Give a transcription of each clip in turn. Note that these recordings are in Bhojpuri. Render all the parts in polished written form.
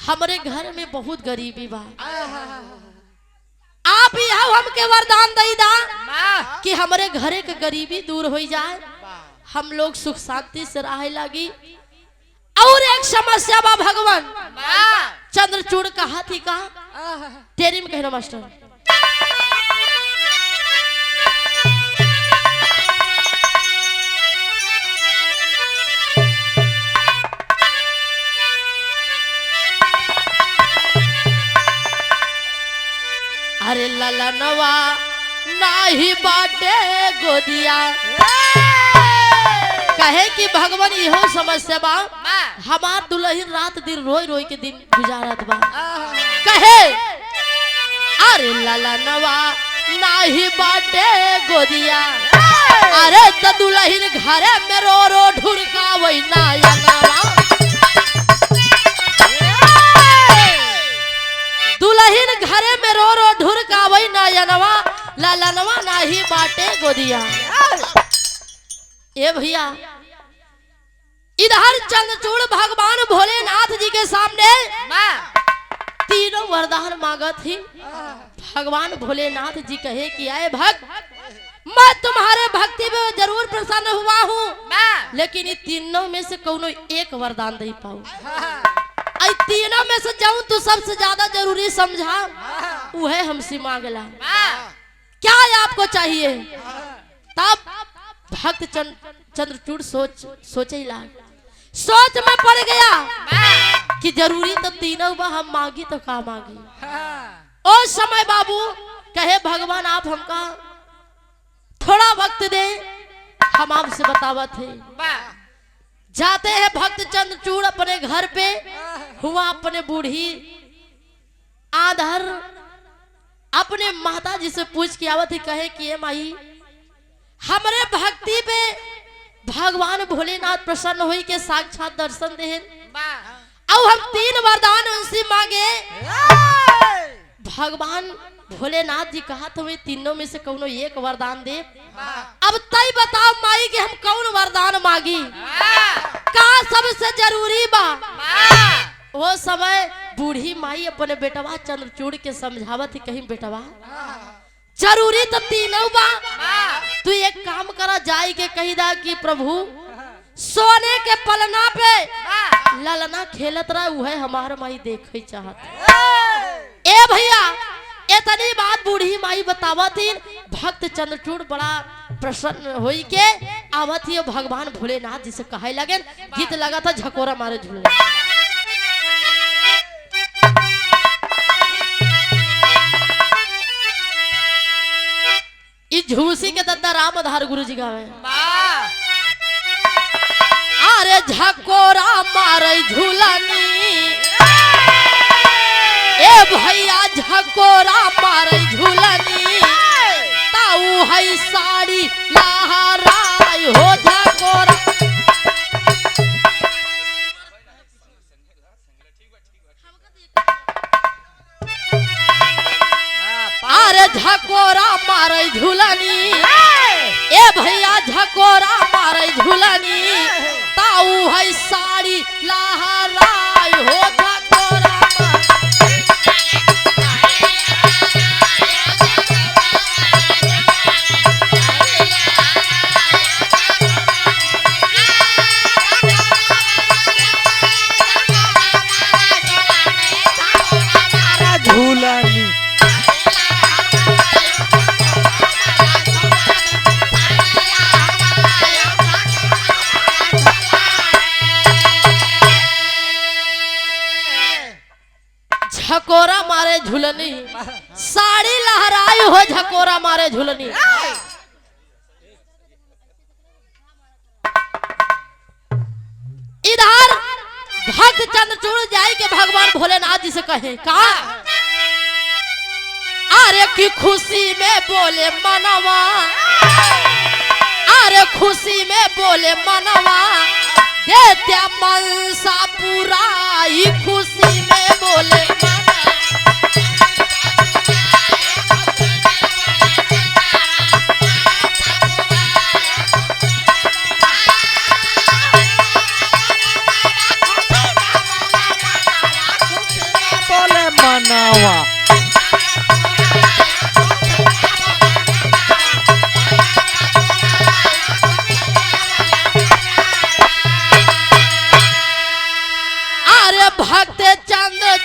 हमारे घर में बहुत गरीबी बा, आप यहाँ हमके वरदान दई दा कि हमारे घरे के गरीबी दूर हो जाए, हम लोग सुख शांति से रहे लगी। और एक समस्या बा भगवान, चंद्रचूड़ कहा थी का तेरी में कहना मास्टर। अरे ललनवा नाही बाटे गोदिया, कहे कि भगवान यहो समस्या बा, हमार दुल्हन रात दिन रोई रोई के दिन गुजारत बा। कहे अरे ललनवा नाही बाटे गोदिया, अरे त दुल्हन घरे में रो रो ढुरकावई नायनवा। दुल्हन घरे में रो रो ढुरकावई नायनवा, ललनवा नाही बाटे गोदिया। ए भैया, इधर चंद्रचूड़ भगवान भोलेनाथ जी के सामने तीनों वरदान मांगा थी। भगवान भोलेनाथ जी कहे कि आए भक्त, मैं तुम्हारे भक्ति में जरूर प्रसन्न हुआ हूँ, लेकिन इन तीनों में से कोनो एक वरदान नहीं पाऊं। तीनों में से जाऊं तो सबसे ज्यादा जरूरी समझा, वह हमसे मांगला। क्या आपको चाहिए? तब भक्त चंद्रचूड़ सोचे सोच में पड़ गया कि जरूरी तो तीनों बा, हम मांगी तो का मांगी। उस समय बाबू कहे भगवान आप हमका थोड़ा वक्त दे, हम आपसे बतावत थे। जाते हैं भक्त चंद्रचूड़ अपने घर पे, हुआ अपने बूढ़ी आधर अपने माता जी से पूछ के आवत ही, कहे कि ये माई हमरे भक्ति पे भगवान भोलेनाथ प्रसन्न हुई के साक्षात दर्शन दे, और हम तीन वरदान उनसे मांगे। भगवान भोलेनाथ जी कहा तो वे तीनों में से कौनो एक वरदान दे। अब तय बताओ माई कि हम कौन वरदान मांगी, का सबसे जरूरी बा। वो समय बूढ़ी माई अपने बेटवा चंद्रचूड़ के समझावत ही, कहीं बेटवा जरूरी तो तीनों बा, तू एक काम करा, जाई के कही दा कि प्रभु सोने के पलना पे ललना खेलत रहा, वह हमार माई देखे चाहत। ए भैया, इतनी बात बूढ़ी माई बतावा थी। भक्त चंद्रचूड़ बड़ा प्रसन्न होई के आवत ही भगवान भोलेनाथ जी से कहे लगे। गीत लगा था झकोरा मारे झूले। झूसी के दद्दा रामधार गुरु जी गावे। अरे झकोरा मारे झूलनी, ए भैया झकोरा मारे झूलनी, ताऊ है साड़ी लहराई हो झकोरा। अरे झकोरा मारे झूलनी, ए भैया झकोरा मारे झूलनी, ताऊ है साड़ी लहराई हो झकोरा। झूलनी झकोरा मारे झूलनी, साड़ी लहराई हो झकोरा मारे झूलनी। इधर भक्त चंद्रचूड़ जाए के भगवान भोलेनाथ जी से कहे का, अरे की खुशी में बोले मनवा, अरे खुशी में बोले मनवा, देत्या मनसा पुराई, खुशी में बोले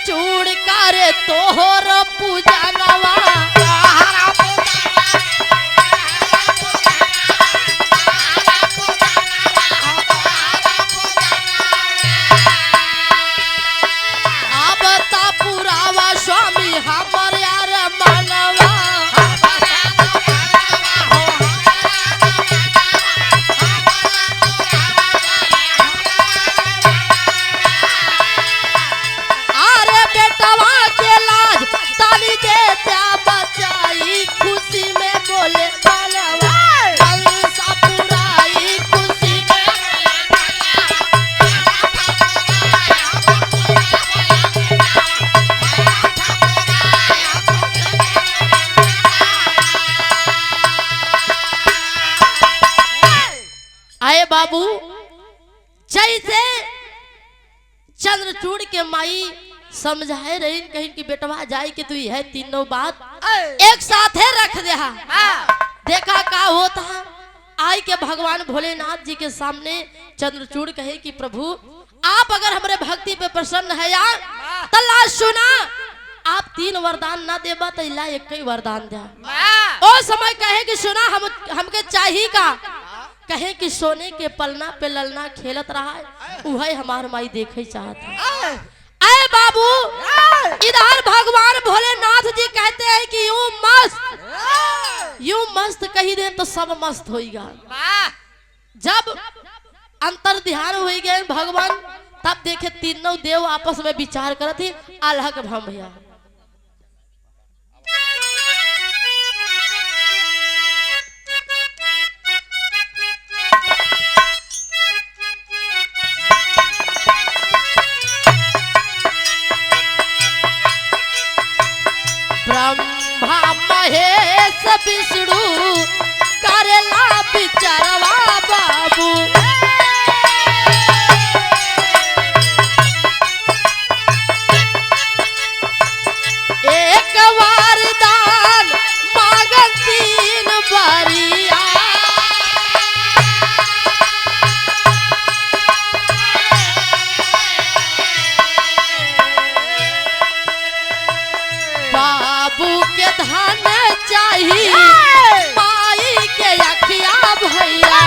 चूड़ करे तोहर पूजनवा अब ता पुरावा स्वामी हमर यार मनवा अरे बेटवा के लाज ताली दे त्या बचाई खुशी में बोले मनवा कंसा पुराई खुशी में आए बाबू जैसे चंद्रचूड़ के माई समझाए रही कहीं कि बेटवा जाए कि तू यह तीनों बात एक साथ है रख दे देखा का होता आई के भगवान भोलेनाथ जी के सामने चंद्रचूड़ कहे कि प्रभु आप अगर हमारे भक्ति पे प्रसन्न है यार तल्ला सुना आप 3 वरदान ना देबा तो इला एक ही वरदान दे ओ समय कहे कि सुना हमके चाहिए का कहे कि सोने के पलना पे ललना खेलत रहा है वही हमार माई देखे चाहत है अरे बाबू इधर भगवान भोलेनाथ जी कहते हैं कि यूं मस्त कही दे तो सब मस्त होएगा जब अंतर ध्यान हो गए भगवान तब देखे तीनों देव आपस में विचार करत ही अल्लाह के भम भैया ब्रह्मा महेश विष्णु करेला विचारवा बाबू एक वरदान मांगन 3 बरिया बाबू के धन चाहिए माई के अखिया भैया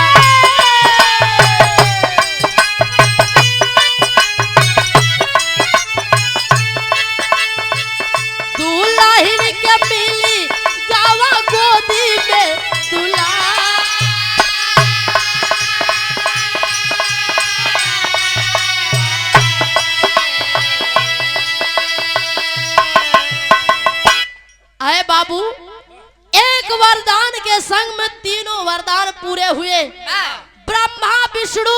दुल्हन के मिली गावा गोदी में दुल्हा आए बाबू एक वरदान के संग में 3 वरदान पूरे हुए ब्रह्मा विष्णु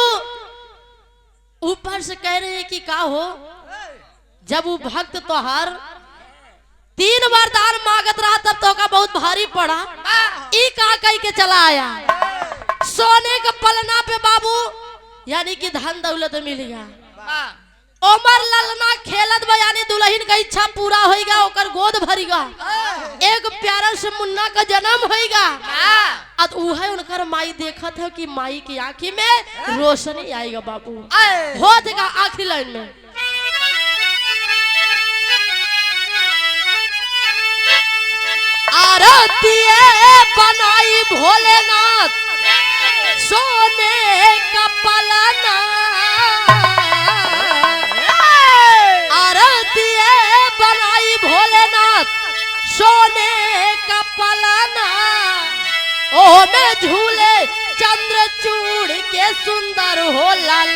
ऊपर से कह रहे हैं कि का हो जब वो भक्त तोहार 3 वरदान मांगत रहा तब तो का बहुत भारी पड़ा ई का कह के चला आया सोने का पलना पे बाबू यानी कि धन दौलत मिल गया उमर ललना खेलत बयानी दुल्हन का इच्छा पूरा होएगा ओकर गोद भरीगा एक प्यारा से मुन्ना का जन्म होएगा अब उहे उनकर माई देखत है कि माई की आंखी में रोशनी आएगा बाबू हो देगा आखिरी लाइन में आरती बनाई भोलेनाथ सोने का पलना आरती बनाई भोलेनाथ सोने का पलना ओ में झूले चंद्रचूड़ के सुंदर हो लाल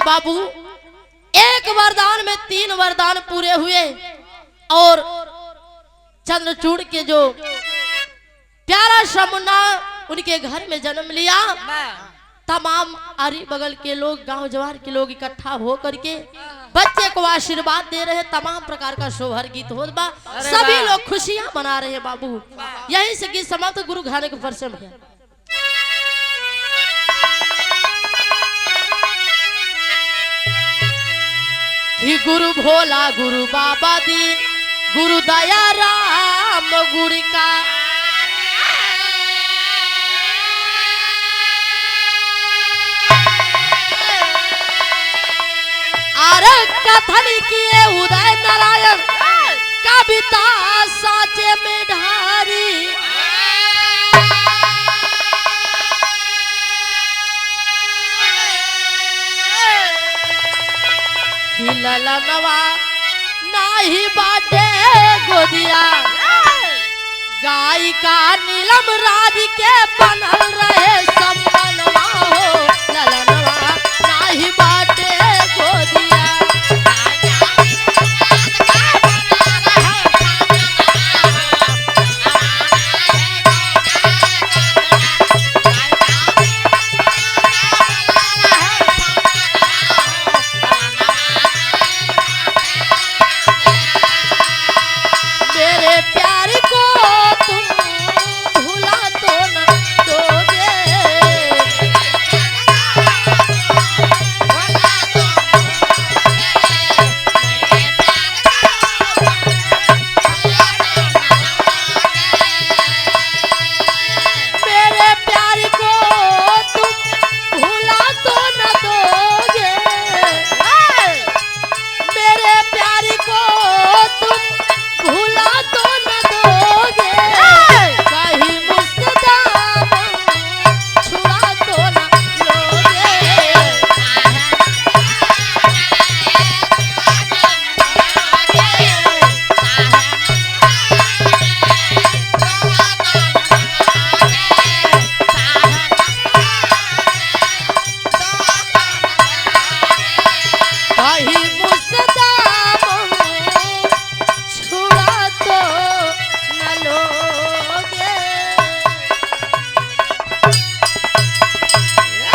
बाबू एक वरदान में 3 वरदान पूरे हुए और चंद्रचूड़ के जो प्यारा सा मुन्ना उनके घर में जन्म लिया। तमाम आरी बगल के लोग गांव जवार के लोग इकट्ठा हो करके बच्चे को आशीर्वाद दे रहे। तमाम प्रकार का सोहर गीत हो बा, सभी लोग खुशियां मना रहे हैं बाबू। यहीं से गीत समाप्त। गुरु घराने के फरसे में ही गुरु भोला गुरु बाबा दीन गुरु दया राम गुरु का अरे कथन किए उदय नारायण कविता साचे में ढारी ललनवा नाही बाटे गोदिया गाय का नीलम राज के बनल रहे